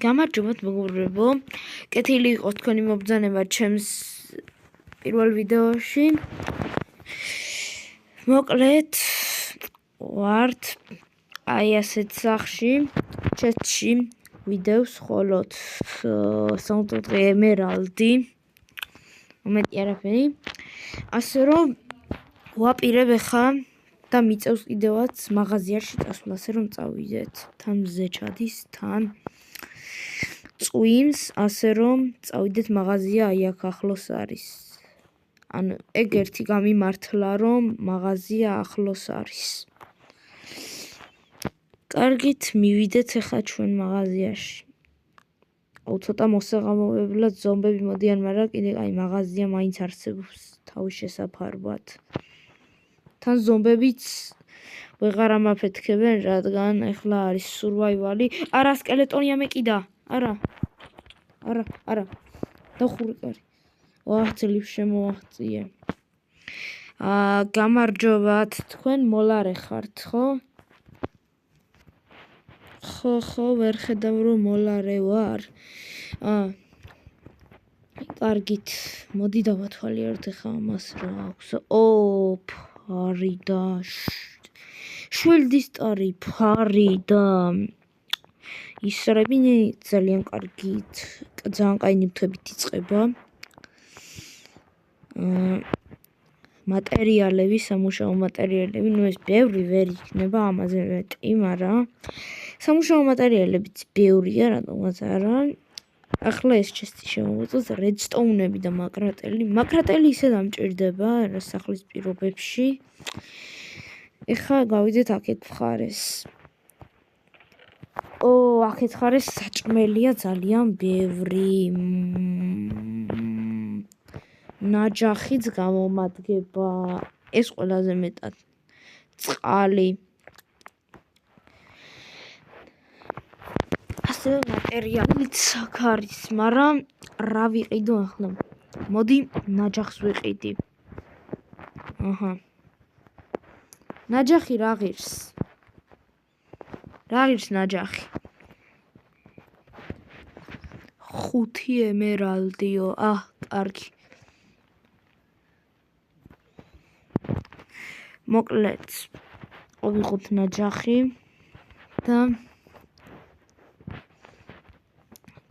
გამარჯობათ მეგობრებო. კეთილი იყოს თქვენი მობრძანება ჩემს პირველ ვიდეოში. მოკლედ ვართ აი ასეთ სახში, ჩატში ვიდეოს ხოლოთ საუნდტრეკი ემერალდი. მომენტი არაფერი. ასე რომ ვაპირებ ახლა და მიწევს კიდევაც მაღაზიაში წასვლა, ასე რომ წავიდეთ. თან მზე ჩადის, თან წვიმს, ასე რომ წავიდეთ მაღაზია აი აქ ახლოს არის. ანუ ეგ ერთი გამიმართლა, რომ მაღაზია ახლოს არის. კარგით, მივიდეთ ახლა ჩვენ მაღაზიაში. ცოტა მოსაღამოებლად ზომბები მოდიან, მაგრამ კიდე აი მაღაზია მაინც არსებობს თავის შესაფარბად. თან ზომბებიც ვეღარ ამაფეთქებენ, რადგან ახლა არის სურვაივალი. არა, სკელეტონი ამეკიდა. არა. დახურე. ვაჰ, ძლივ შემოაღწიე. გამარჯობათ, თქვენ მოლარე ხართ, ხო? ხო, ვერ ხედავ რომ მოლარე ვარ. კარგით, მოდი დავათვალიეროთ ახლა ამას რა აქვს. ფარი და შვილდის ტარი, ფარი და ისრები ძალიან კარგით, ძალიან კაი ნივთებით იწყება. მატერიალები, სამუშაო მატერიალები, ნუ ეს ბევრი ვერ იქნება ამაზე მეტი, მაგრამ სამუშაო მატერიალებიც ბევრია, რატომაც არა. ახლა ეს ჩესტი შემოვაწევთ, რედსტოუნები და მაკრატელი. მაკრატელი ისე დამჭირდება სახლის პირობებში. ეხლა გავიდეთ აქეთ მხარეს. აქეთ მხარეს საჭმელია ძალიან ბევრი. ნაჯახიც გამომადგება. ეს ყველაზე მეტად წყალი. ასევე მატერიალიც აქ არის, მაგრამ რა ვიყიდო ახლა? მოდი ნაჯახს ვიყიდი. ნაჯახი რა ღირს? რა ღირს ნაჯახი? 5 ემერალდიო. კარგი. მოკლედ ვიღოთ ნაჯახი და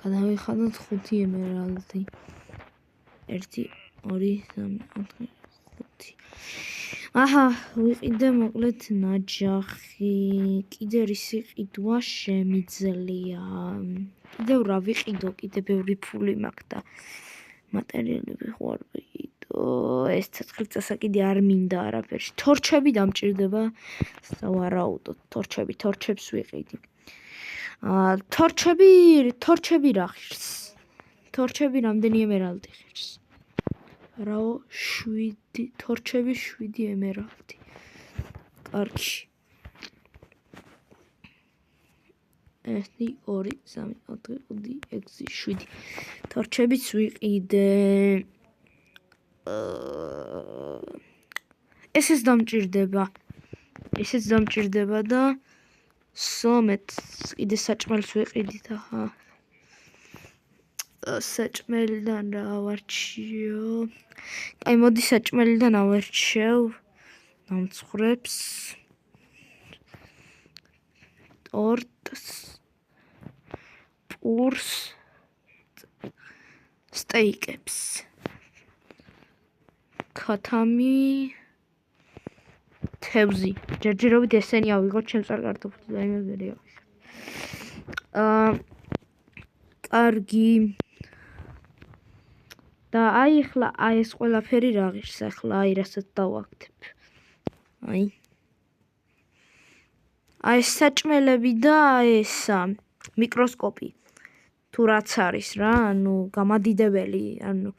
გადავიხადოთ 5 ემერალდი. 1 2 3 4 5. ვიყიდე მოკლედ ნაჯახი. კიდე რისი ყიდვა შემიძლია. კიდევ რა ვიყიდო, კიდე ბევრი ფული მაქვს და მატერიალები ხო არ ვიყიდო. ეს ცეცხლი წასაკიდე არ მინდა არაფერში. თორჩები დამჭირდება. სავარაუდოდ თორჩებს ვიყიდი. თორჩები რა ღირს? თორჩები რამდენი ემერალდი ღირს? რაო 7 თორჩები 7 ემერალდი. კარგი. 1 2 3 4 5 6 7 თორჩებიც ვიყიდე. ესეც დამჭირდება და სომეთ კიდე საჭმელს ვიყიდით. საჭმელიდან რა ავარჩიო? აი მოდი საჭმელიდან ავარჩევ დამცხრებს, ტორტს, პურს, სტეიკებს. ქათამი, თევზი. ჯერჯერობით ესენი ავიღოთ, ჩემს არ კარტოფილი და იმებერი ავიღოთ. კარგი. და აი ახლა ეს ყველაფერი რა ღირს? ახლა აი რასაც დავაკეთებ. აი ეს საჭმელები და ეს მიკროსკოპი. თუ რაც არის რა, ანუ გამადიდებელი, ანუ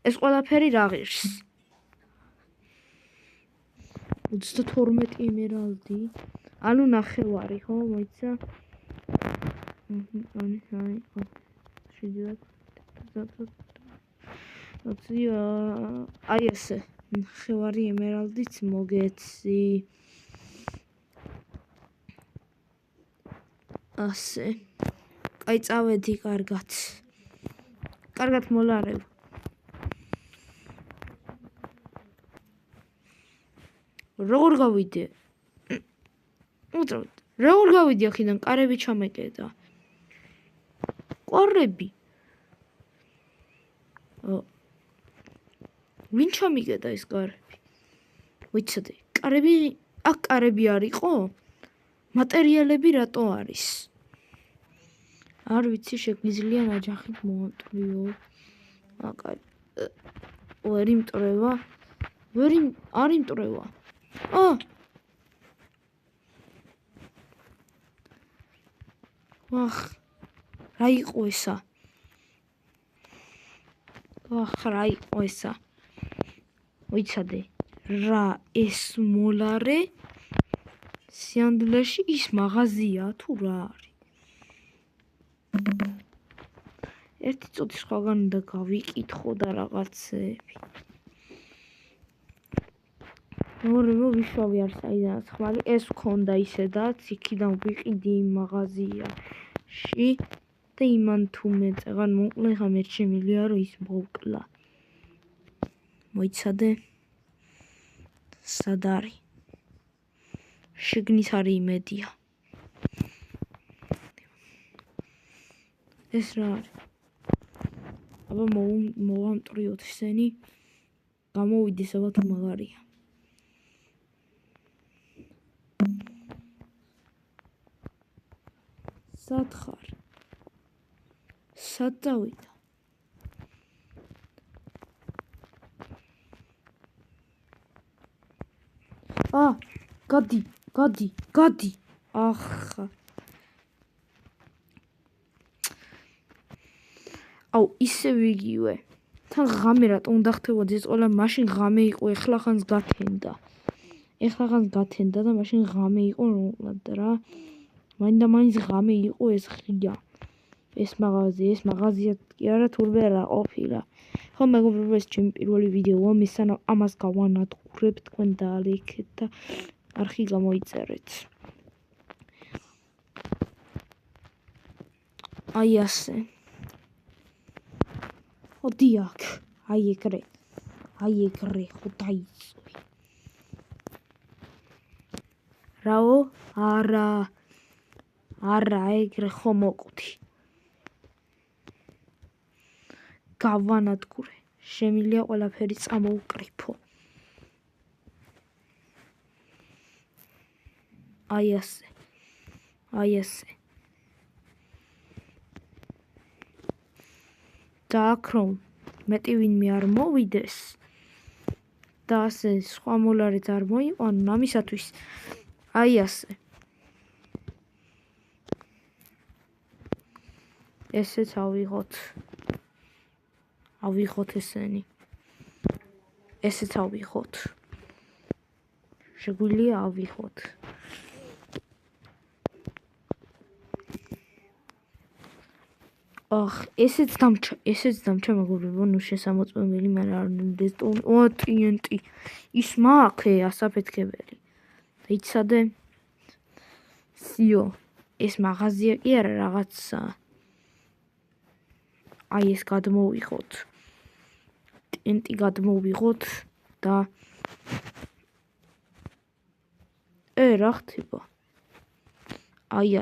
ეს ყველაფერი რა ღირს? 32 ემერალდი. ანუ ნახევარი, ხო, მოიცა? აი ესე. ნახევარი ემერალდიც მოგეცი. ასე. აი წავედი კარგად. კარგად მოლარებ. როგორ გავიდე? უძრავთ. როგორ გავიდე აქედან? კარები ჩამეკედა. ყვარები. ვინ ჩამიგედა ეს კარები? ვიცოდე. კარები, აქ კარები არ იყო? მატერიალები რატო არის? არ ვიცი, შეგვიძლია ნაჯახით მოვამტვრიო. ვერ იმტრევა. არ იმტრევა. რა იყო ესა? რა იყო ესა? ვიცოდე. რა ეს მოლარე? სიანდლეში ის მაღაზია თუ რა არის? ერთი წუთი სხვაგან უნდა გავიკითხო და რაღაცები. მორემო ვიშოვი არ საიდანაც ხმალი ეს მქონდა ისედაც იქიდან ვიყიდი იმ მაღაზიაში და იმან თუ მეწეღან მოკლე ხა მე შემილია რომ ის მოვკლა. მოიცადე? სად არის? შიგნით არის იმედია. ეს რა არის? აბა მოვამტრიოთ ისენი. გამოვიდეს აბა თუ მაგარია. სად ხარ? სად დავიდა? გადი. ახა. აუ, ისე ვიგივე. თან ღამე რატომ უნდა ხდებოდეს ეს ყველა მაშინ ღამე იყო, ეხლა ხანს გათენდა და მაშინ ღამე იყო რა. მაინც ღამე იყო ეს ღია. ეს მაღაზია კი არა თურმე რა ყოფილა. ხო მეგობრებო, ეს ჩემი პირველი ვიდეოა, მესანა ამას გავანადგურებ, თქვენ დაალეიქეთ და არხი გამოიწერეთ. აი ასე. ოდი აქ. აი ეგრე ხო დაიწვი. რაო? არა, ეგრე ხო მოკვდი. გავანადგურე. შემიძლია ყველაფერი წამოუკრიფო. აი ასე. და აქ რომ მეტი ვინმე არ მოვიდეს და ასე სხვა მოლარეთ არ მოიყვანონ ამისათვის აი ასე. ესეც ავიღოთ ესენი. ესეც ავიღოთ. შეგვიძლია ავიღოთ. ესეც დამჩა მეგობრებო, ნუ შესამოწმებელი, მაგრამ არ დესტონი. TNT. ის მაქვს ასაფეთქებელი. იცადე? სიო, ეს მაღაზია კი არა რაღაცა. აი ეს გადმოვიღოთ. TNT გადმოვიღოთ და რა ხდება? აი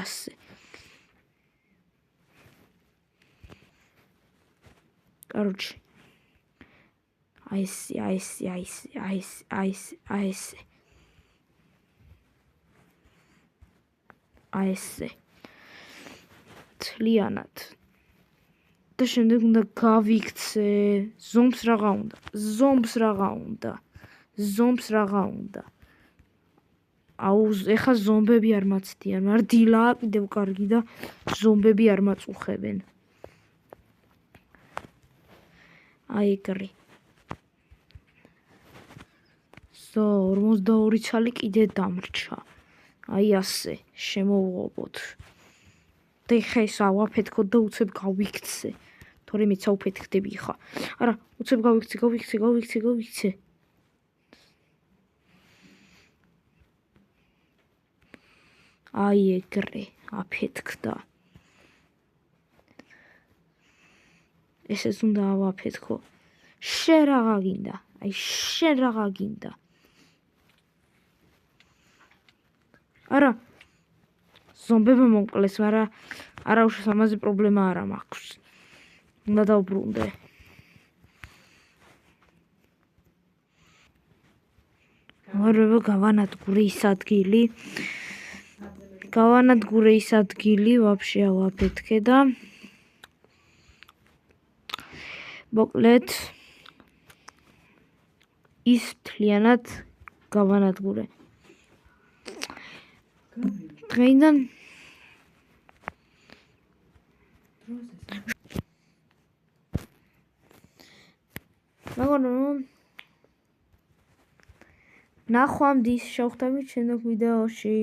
ასე. Короче. ასე. თლიანად. და შემდეგ უნდა გავიქცე. ზომს რაღა უნდა. აუ, ეხა ზომბები არ მაცდიან, მაგრამ დილაა კიდევ კარგი და ზომბები არ მაწუხებენ. აი ეგრე. 42 ცალი კიდე დამრჩა. აი ასე, შემოვღობოთ. და ეხა ეს ავაფეთქოთ და უცებ გავიქცე. თორემ მეც ავფეთქდები ხა. არა, უცებ გავიქცე. აი ეგრე აფეთქდა. ესეც უნდა ავაფეთქო. შენ რაღა გინდა? აი შენ რაღა გინდა? არა ზომბებმა მომკლეს, მაგრამ არა უშავს ამაზე პრობლემა არ მაქვს. უნდა დავბრუნდე. მორევ გავანადგურე ის ადგილი. ვაფშე ავაფეთქე და მოკლედ ის მთლიანად გავანადგურე. დღეიდან მაგრამ ნახვამდის შევხვდებით შემდეგ ვიდეოში.